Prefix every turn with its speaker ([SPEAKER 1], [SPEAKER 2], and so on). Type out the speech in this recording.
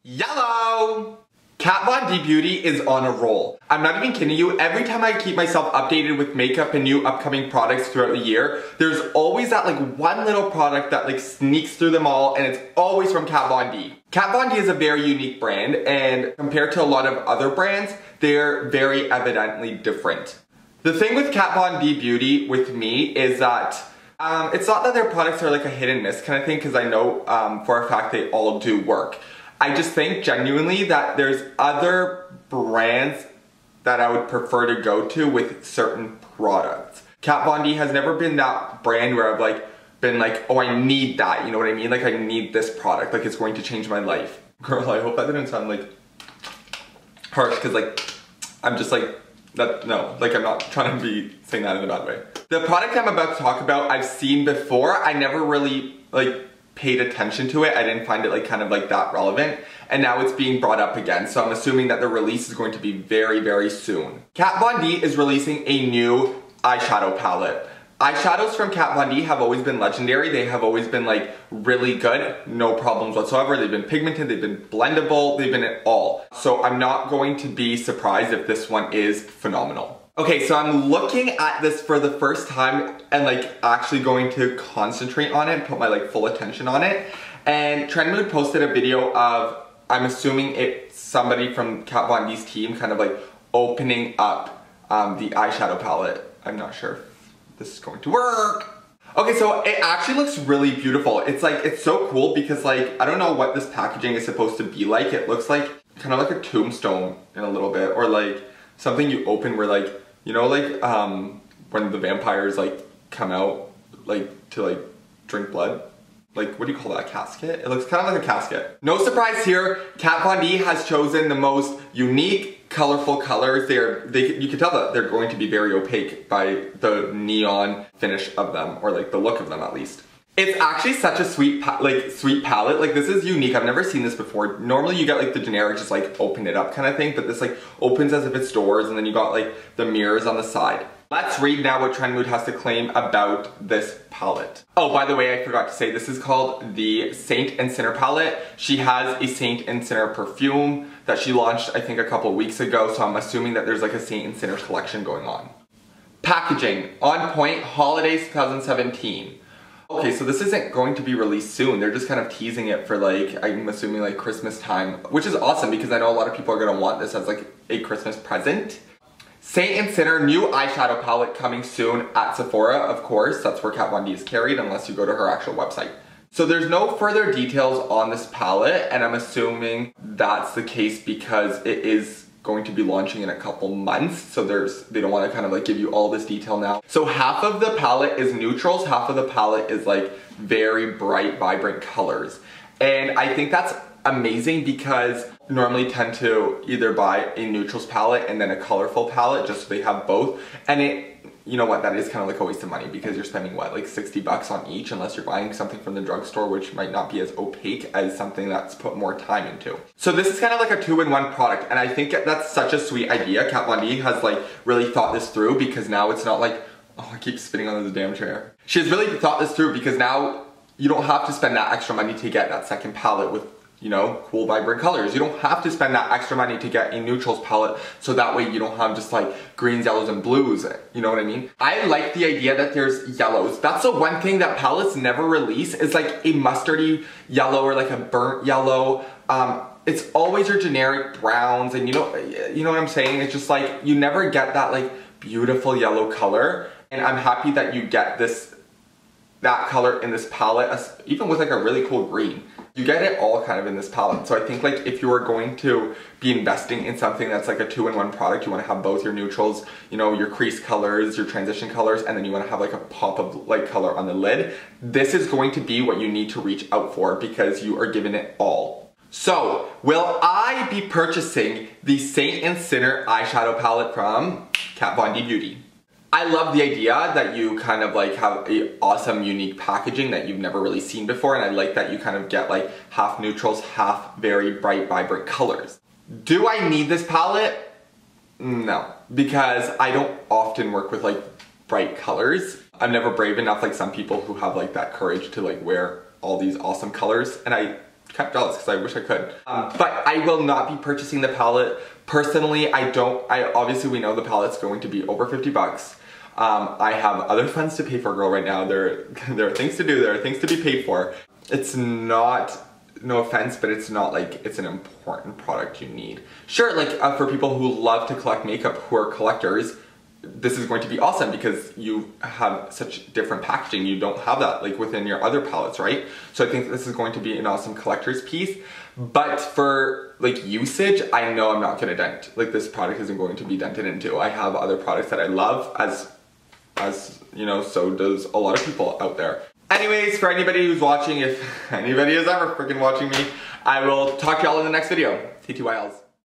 [SPEAKER 1] Yellow! Kat Von D Beauty is on a roll. I'm not even kidding you, every time I keep myself updated with makeup and new upcoming products throughout the year, there's always that one little product that sneaks through them all, and it's always from Kat Von D. Kat Von D is a very unique brand, and compared to a lot of other brands, they're very evidently different. The thing with Kat Von D Beauty with me is that it's not that their products are a hit and miss kind of thing, because I know for a fact they all do work. I just think genuinely that there's other brands that I would prefer to go to with certain products. Kat Von D has never been that brand where I've been oh, I need that, you know what I mean? I need this product, it's going to change my life. Girl, I hope that didn't sound harsh, because I'm just no, I'm not trying to be saying that in a bad way. The product I'm about to talk about, I've seen before. I never really paid attention to it. I didn't find it that relevant, and now it's being brought up again, so I'm assuming that the release is going to be very, very soon. Kat Von D is releasing a new eyeshadow palette. Eyeshadows from Kat Von D have always been legendary. They have always been really good, no problems whatsoever. They've been pigmented, they've been blendable, they've been it all. So I'm not going to be surprised if this one is phenomenal. Okay, so I'm looking at this for the first time and actually going to concentrate on it and put my full attention on it. And Trendmood posted a video of, I'm assuming it's somebody from Kat Von D's team opening up the eyeshadow palette. I'm not sure if this is going to work. Okay, so it actually looks really beautiful. It's so cool because I don't know what this packaging is supposed to be like. It looks kind of like a tombstone in a little bit, or something you open where you know, when the vampires come out to drink blood. What do you call that, a casket? It looks kind of like a casket. No surprise here, Kat Von D has chosen the most unique, colorful colors. You can tell that they're going to be very opaque by the neon finish of them, or the look of them at least. It's actually such a sweet palette. This is unique. I've never seen this before. Normally you get the generic just open it up kind of thing, but this opens as if it's doors, and then you got the mirrors on the side. Let's read now what Trendmood has to claim about this palette. Oh, by the way, I forgot to say, this is called the Saint and Sinner palette. She has a Saint and Sinner perfume that she launched, I think, a couple weeks ago, so I'm assuming that there's a Saint and Sinner collection going on. Packaging, on point, holidays 2017. Okay, so this isn't going to be released soon. They're just kind of teasing it for I'm assuming Christmas time, which is awesome because I know a lot of people are gonna want this as a Christmas present. Saint and Sinner new eyeshadow palette coming soon at Sephora, of course. That's where Kat Von D is carried unless you go to her actual website. So there's no further details on this palette, and I'm assuming that's the case because it is going to be launching in a couple months, so they don't want to kind of give you all this detail now. So half of the palette is neutrals, half of the palette is very bright, vibrant colors. And I think that's amazing because I normally tend to either buy a neutrals palette and then a colorful palette just so they have both. And you know what, that is kind of a waste of money because you're spending what, 60 bucks on each, unless you're buying something from the drugstore, which might not be as opaque as something that's put more time into. So this is kind of a two-in-one product, and I think that's such a sweet idea. Kat Von D has really thought this through, because now it's not oh, I keep spinning on this damn chair. She has really thought this through because now you don't have to spend that extra money to get that second palette with, you know, cool vibrant colors. You don't have to spend that extra money to get a neutrals palette, so that way you don't have just greens, yellows, and blues, you know what I mean? I like the idea that there's yellows. That's the one thing that palettes never release, is a mustardy yellow or a burnt yellow. It's always your generic browns, and you know what I'm saying? It's just you never get that beautiful yellow color, and I'm happy that you get that color in this palette, even with a really cool green. You get it all kind of in this palette. So I think like if you are going to be investing in something that's like a two-in-one product, you want to have both your neutrals, you know, your crease colors, your transition colors, and then you want to have like a pop of light color on the lid. This is going to be what you need to reach out for because you are giving it all. So, will I be purchasing the Saint and Sinner eyeshadow palette from Kat Von D Beauty? I love the idea that you kind of like have a awesome unique packaging that you've never really seen before, and I like that you kind of get like half neutrals, half very bright, vibrant colors. Do I need this palette? No, because I don't often work with like bright colors. I'm never brave enough like some people who have like that courage to like wear all these awesome colors, and I kind of jealous because I wish I could. But I will not be purchasing the palette. Personally, obviously we know the palette's going to be over 50 bucks. I have other funds to pay for, girl, right now. There are things to do, there are things to be paid for. It's not, no offense, but it's not like it's an important product you need. Sure, like for people who love to collect makeup, who are collectors, this is going to be awesome because you have such different packaging. You don't have that like within your other palettes, right? So I think this is going to be an awesome collector's piece. But for like usage, I know I'm not gonna dent. Like this product isn't going to be dented into. I have other products that I love, as you know, so does a lot of people out there. Anyways, for anybody who's watching, if anybody is ever freaking watching me, I will talk to y'all in the next video. TTYLs.